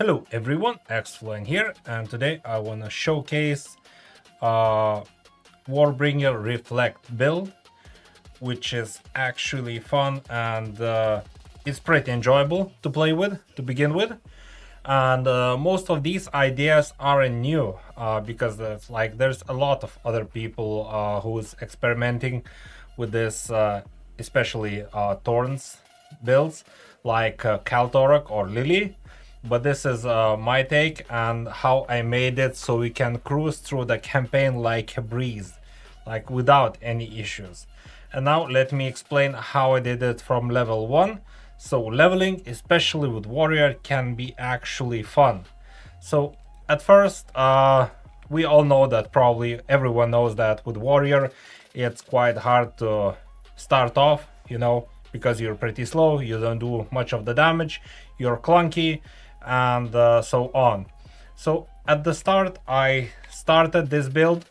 Hello everyone, XFlowing here, and today I want to showcase Warbringer Reflect build, which is actually fun and it's pretty enjoyable to play with to begin with. And most of these ideas aren't new because there's a lot of other people who's experimenting with this, especially Thorns builds like Kaltorok or Lily. But this is my take and how I made it so we can cruise through the campaign like a breeze, like without any issues. And now let me explain how I did it from level 1. So leveling, especially with warrior, can be actually fun. So at first, we all know that, probably everyone knows that with warrior, it's quite hard to start off, because you're pretty slow, you don't do much of the damage, you're clunky, and so on. So at the start, I started this build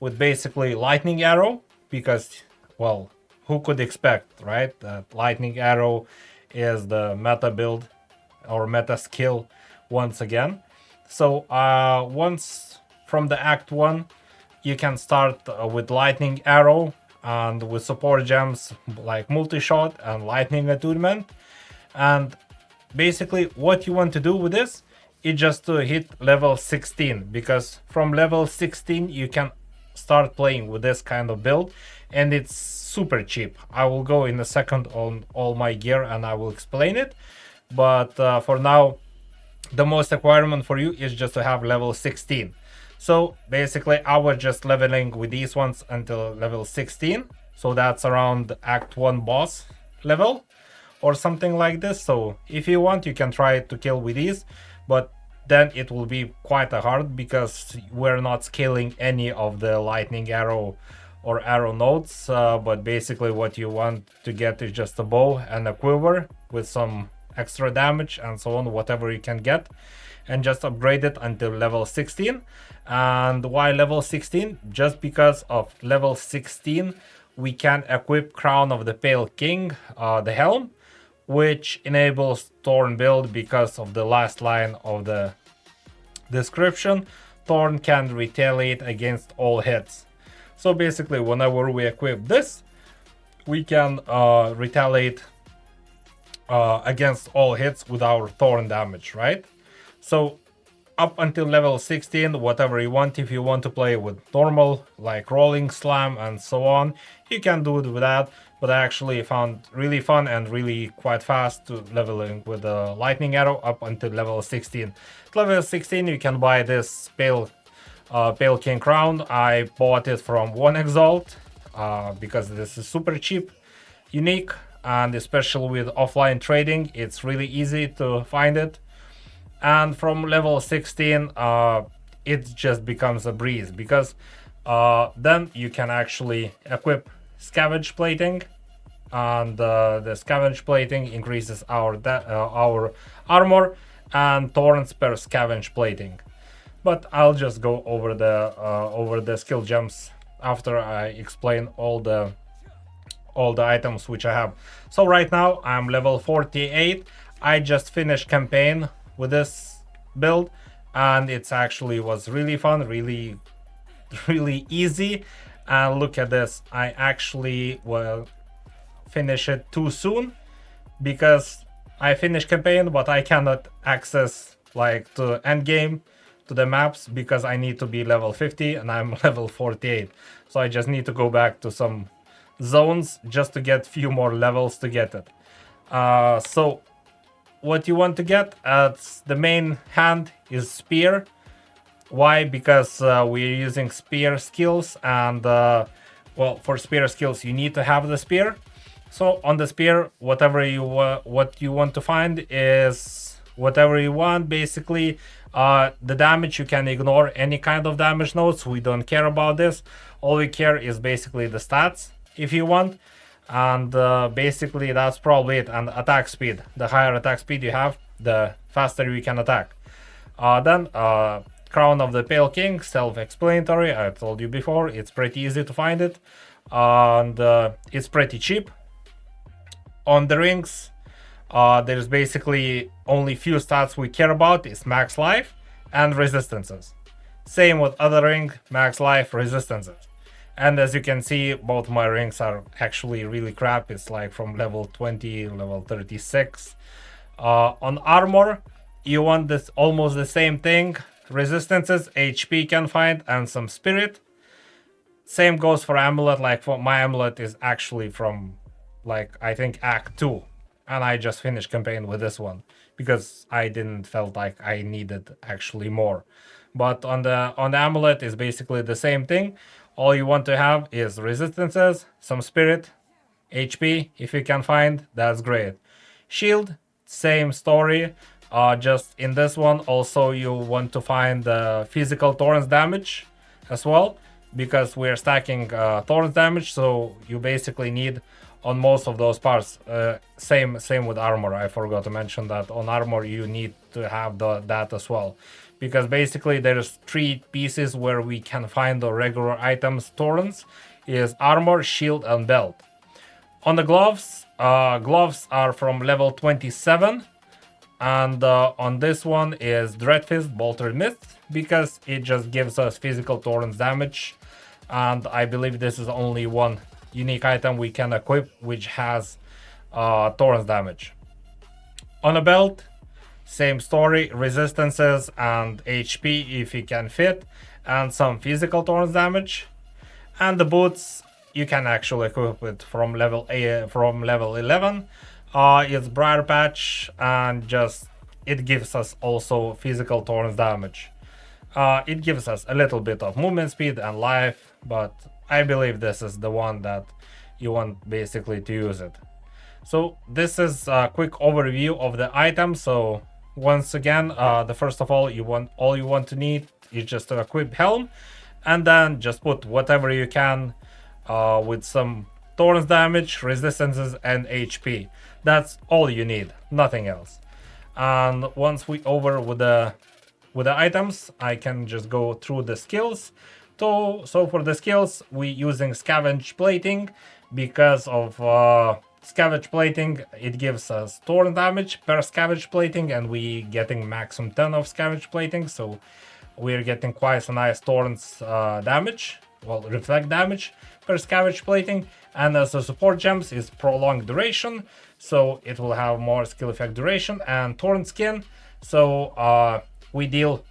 with basically lightning arrow because, well, who could expect, right? That lightning arrow is the meta build or meta skill once again. So once from the Act 1, you can start with lightning arrow and with support gems like multi-shot and lightning attunement. And basically what you want to do with this is just to hit level 16, because from level 16 you can start playing with this kind of build and it's super cheap. I will go in a second on all my gear and I will explain it, but for now the most requirement for you is just to have level 16. So basically I was just leveling with these ones until level 16, so that's around Act 1 boss level or something like this. So if you want, you can try to kill with these, but then it will be quite hard because we're not scaling any of the lightning arrow or arrow nodes, but basically what you want to get is just a bow and a quiver with some extra damage and so on, whatever you can get, and just upgrade it until level 16. And why level 16? Just because of level 16 we can equip Crown of the Pale King, the helm, which enables Thorn build because of the last line of the description. Thorn can retaliate against all hits. So basically whenever we equip this, we can retaliate against all hits with our Thorn damage, right? So up until level 16, whatever you want. If you want to play with normal, like rolling slam and so on, you can do it with that. But I actually found really fun and really quite fast to leveling with the lightning arrow up until level 16. At level 16 you can buy this Pale King crown. I bought it from 1 Exalt because this is super cheap, unique, and especially with offline trading it's really easy to find it. And from level 16 it just becomes a breeze, because then you can actually equip scavenge plating, and the scavenge plating increases our armor and thorns per scavenge plating. But I'll just go over the skill gems after I explain all the items which I have. So right now I'm level 48. I just finished campaign with this build and it's actually was really fun, really easy. And look at this, I actually will finish it too soon because I finished campaign but I cannot access like to Endgame, to the maps, because I need to be level 50 and I'm level 48. So I just need to go back to some zones just to get few more levels to get it. So what you want to get at the main hand is spear. Why? Because we're using spear skills, and well, for spear skills you need to have the spear. So on the spear, whatever you what you want to find is whatever you want. Basically, the damage you can ignore any kind of damage nodes. We don't care about this. All we care is basically the stats if you want. And basically that's probably it. And attack speed, the higher attack speed you have, the faster you can attack. Then Crown of the Pale King, self-explanatory, I told you before, it's pretty easy to find it, and it's pretty cheap. On the rings, There's basically only few stats we care about is max life and resistances. Same with other ring, max life, resistances. And as you can see, both my rings are actually really crap. It's like from level 20, level 36. On armor, you want this almost the same thing. Resistances, HP can find, and some spirit. Same goes for amulet. Like for my amulet is actually from, like, I think Act 2. And I just finished campaign with this one because I didn't felt like I needed actually more. But on the amulet is basically the same thing. All you want to have is resistances, some spirit, HP if you can find, that's great. Shield, same story. Just in this one also you want to find the physical Thorns damage as well, because we're stacking Thorns damage, so you basically need on most of those parts. Same with armor. I forgot to mention that on armor you need to have that as well, because basically there's 3 pieces where we can find the regular items Thorns is armor, shield, and belt. On the gloves, gloves are from level 27, and on this one is Dreadfist, Bolted Mist, because it just gives us physical Thorns damage, and I believe this is only one unique item we can equip which has Thorns damage. On a belt, same story, resistances and HP if you can fit, and some physical Thorns damage. And the boots, you can actually equip it from level 11. It's Briar Patch, and just it gives us also physical Thorns damage. It gives us a little bit of movement speed and life, but I believe this is the one that you want basically to use it. So this is a quick overview of the item. So once again, the first of all you want to need is just to equip helm, and then just put whatever you can with some Thorns damage, resistances, and HP. That's all you need, nothing else. And once we over with the items, I can just go through the skills. So for the skills, we using Scavenge Plating, because of Scavenge Plating, it gives us Thorn damage per Scavenge Plating, and we getting maximum 10 of Scavenge Plating, so we're getting quite a nice Thorns damage, well, reflect damage per Scavenge Plating. And as the support gems is Prolonged Duration, so it will have more skill effect duration, and Thorn Skin, so we deal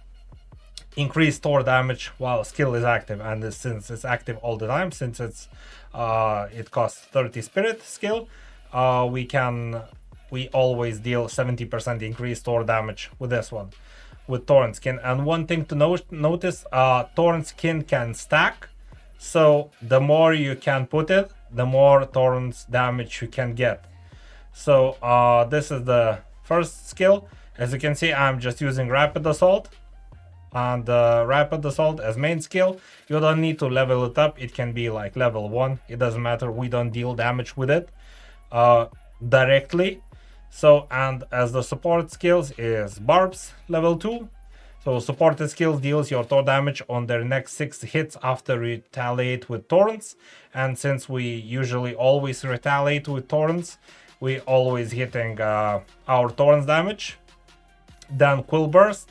increased Thor damage while skill is active, and since it's active all the time, since it's it costs 30 spirit skill, we always deal 70% increased Thor damage with this one, with Thorn Skin. And one thing to notice, Thorn Skin can stack, so the more you can put it, the more Thorns damage you can get. So this is the first skill. As you can see, I'm just using Rapid Assault, and Rapid Assault as main skill. You don't need to level it up, it can be like level 1, it doesn't matter, we don't deal damage with it directly. So, and as the support skills is Barbs level 2. So supported skills deals your Thor damage on their next 6 hits after retaliate with Thorns, and since we usually always retaliate with Thorns, we always hitting our Thorns damage. Then Quill Burst,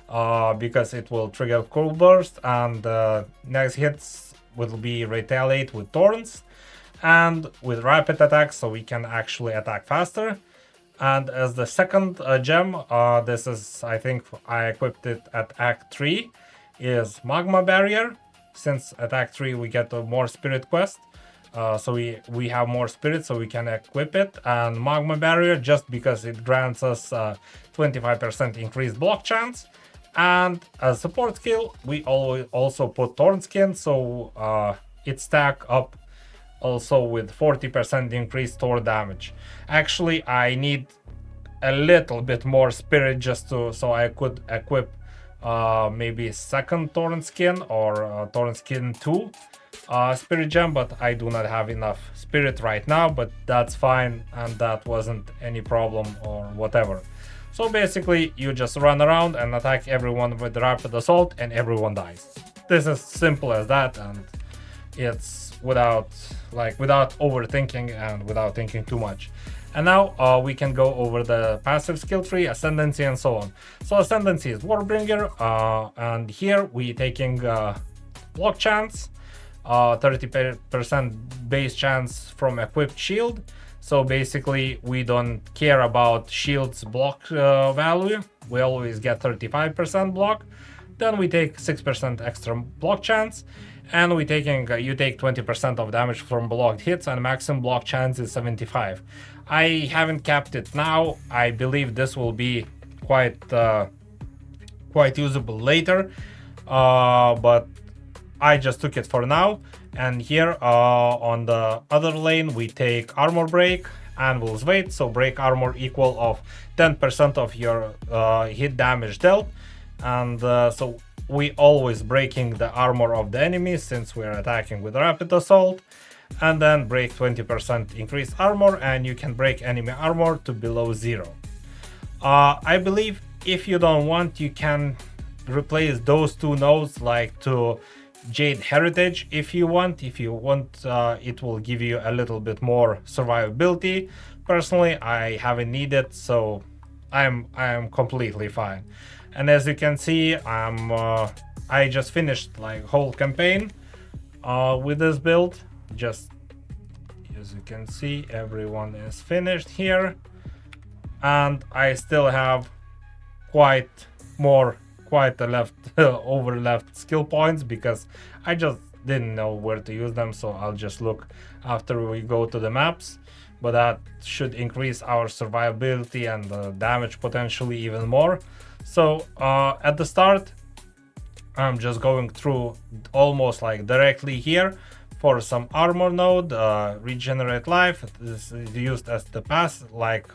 because it will trigger Quill Burst, and next hits will be retaliate with Thorns, and with rapid attacks, so we can actually attack faster. And as the second gem, this is, I think I equipped it at Act 3, is Magma Barrier. Since at Act 3 we get a more spirit quest, so we have more spirit, so we can equip it. And Magma Barrier, just because it grants us 25% increased block chance. And as support skill, we also put Thorn Skin, so it stack up also with 40% increased Thor damage. Actually, I need a little bit more spirit just so I could equip maybe second Thorn Skin or Thorn Skin 2 spirit gem, but I do not have enough spirit right now, but that's fine, and that wasn't any problem or whatever. So basically you just run around and attack everyone with Rapid Assault and everyone dies. This is simple as that, and it's without like without overthinking and without thinking too much. And now we can go over the passive skill tree, ascendancy, and so on. So ascendancy is Warbringer, and here we taking block chance, 30% base chance from equipped shield. So basically we don't care about shield's block value. We always get 35% block. Then we take 6% extra block chance, and we taking you take 20% of damage from blocked hits, and maximum block chance is 75. I haven't capped it now. I believe this will be quite usable later, but I just took it for now. And here on the other lane we take armor break, anvil's weight, so break armor equal of 10% of your hit damage dealt. And so we always breaking the armor of the enemy since we're attacking with rapid assault, and then break 20% increased armor, and you can break enemy armor to below 0. I believe if you don't want, you can replace those two nodes like to Jade Heritage if you want. If you want, it will give you a little bit more survivability. Personally, I haven't needed, so I am completely fine. And as you can see, I just finished like whole campaign with this build. Just as you can see, everyone is finished here, and I still have quite a left over left skill points because I just didn't know where to use them. So I'll just look after we go to the maps, but that should increase our survivability and damage potentially even more. So at the start, I'm just going through almost like directly here for some armor node, regenerate life. This is used as the pass, like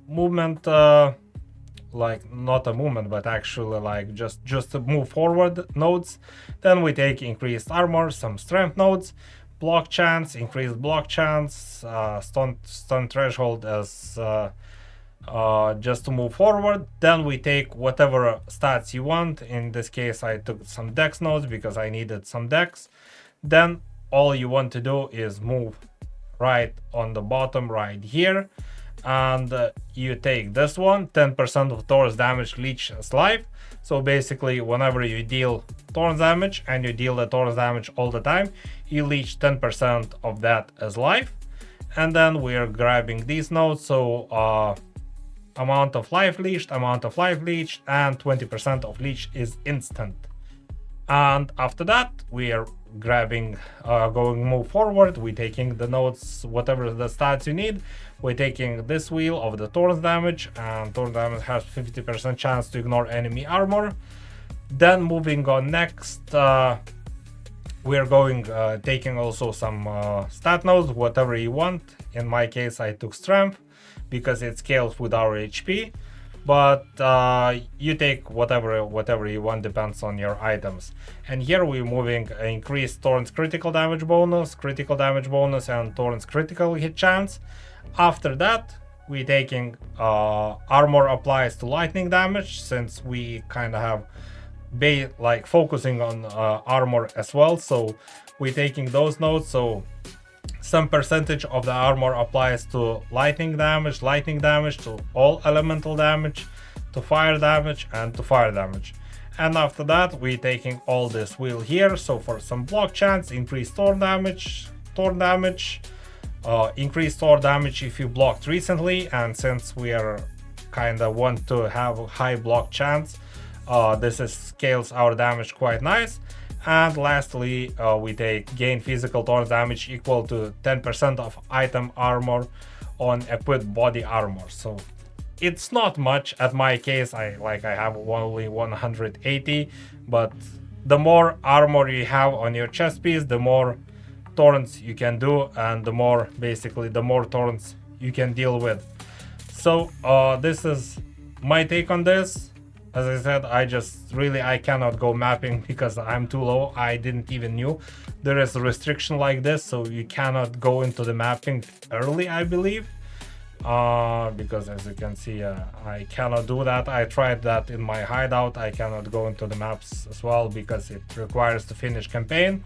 movement, like not a movement, but actually like just to move forward nodes. Then we take increased armor, some strength nodes, block chance, increased block chance, stun threshold as just to move forward. Then we take whatever stats you want. In this case, I took some dex nodes because I needed some dex. Then all you want to do is move right on the bottom right here, and you take this one, 10% of Thorns damage leech as life. So basically whenever you deal Thorns damage, and you deal the Thorns damage all the time, you leech 10% of that as life. And then we're grabbing these nodes, so amount of life leeched, and 20% of leech is instant. And after that we are grabbing, move forward, we taking the nodes, whatever the stats you need. We're taking this wheel of the Thorns damage, and Thorns damage has 50% chance to ignore enemy armor. Then moving on next, we're going taking also some stat nodes, whatever you want. In my case, I took strength because it scales with our HP, but you take whatever you want, depends on your items. And here we're moving increased Thorns critical damage bonus, and Thorns critical hit chance. After that, we're taking armor applies to lightning damage, since we kind of have like focusing on armor as well. So we're taking those nodes, so some percentage of the armor applies to lightning damage, to all elemental damage, to fire damage, and to fire damage. And after that, we're taking all this wheel here. So for some block chance, increased thorn damage, increased thorn damage if you blocked recently. And since we are kind of want to have high block chance, scales our damage quite nice. And lastly, we take gain physical Thorns damage equal to 10% of item armor on equipped body armor. So it's not much. At my case, I have only 180, but the more armor you have on your chest piece, the more Thorns you can do, and the more Thorns you can deal with. So this is my take on this. As I said, I cannot go mapping because I'm too low. I didn't even knew there is a restriction like this, so you cannot go into the mapping early, I believe. because as you can see, I cannot do that. I tried that in my hideout. I cannot go into the maps as well because it requires to finish campaign,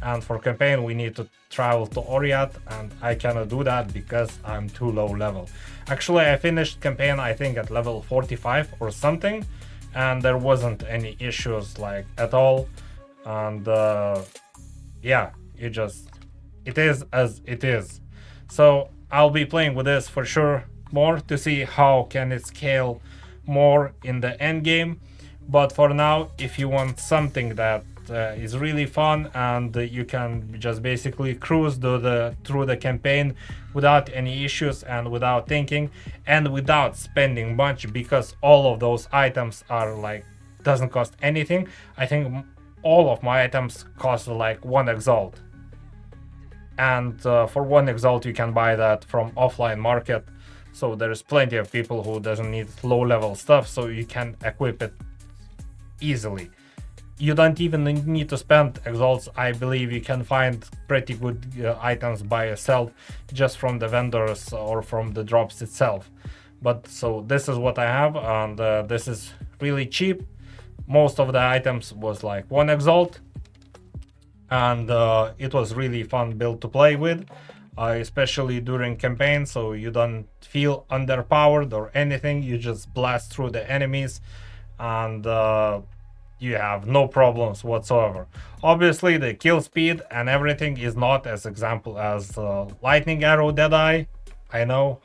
and for campaign we need to travel to Oriat, and I cannot do that because I'm too low level. Actually, I finished campaign I think at level 45 or something, and there wasn't any issues like at all. And yeah, it is as it is. So I'll be playing with this for sure more to see how can it scale more in the end game. But for now, if you want something that is really fun and you can just basically cruise through the campaign without any issues and without thinking and without spending much, because all of those items are like doesn't cost anything. I think all of my items cost like 1 exalt, and for 1 exalt you can buy that from offline market. So there's plenty of people who doesn't need low level stuff, so you can equip it easily. You don't even need to spend exalts. I believe you can find pretty good items by yourself just from the vendors or from the drops itself. But so this is what I have, and this is really cheap. Most of the items was like 1 exalt, and it was really fun build to play with, especially during campaign, so you don't feel underpowered or anything. You just blast through the enemies, and you have no problems whatsoever. Obviously the kill speed and everything is not as example as lightning arrow Deadeye. I know,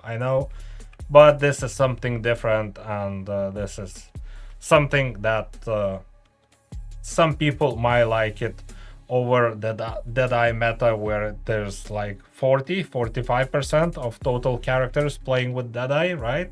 but this is something different, and this is something that some people might like it over the Deadeye meta, where there's like 45% of total characters playing with Deadeye, right?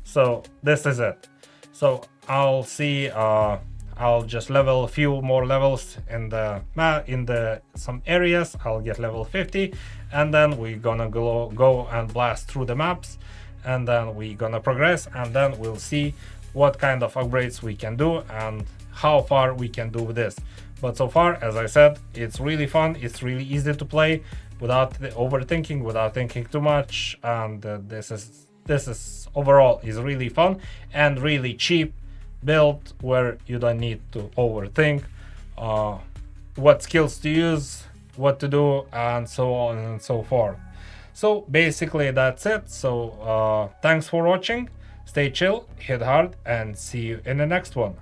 So this is it. So I'll see, I'll just level a few more levels in the some areas. I'll get level 50, and then we're gonna go and blast through the maps, and then we're gonna progress, and then we'll see what kind of upgrades we can do and how far we can do with this. But so far, as I said, it's really fun. It's really easy to play without overthinking, without thinking too much, and this is overall is really fun and really cheap build, where you don't need to overthink what skills to use, what to do, and so on and so forth. So basically that's it. So thanks for watching. Stay chill, hit hard, and see you in the next one.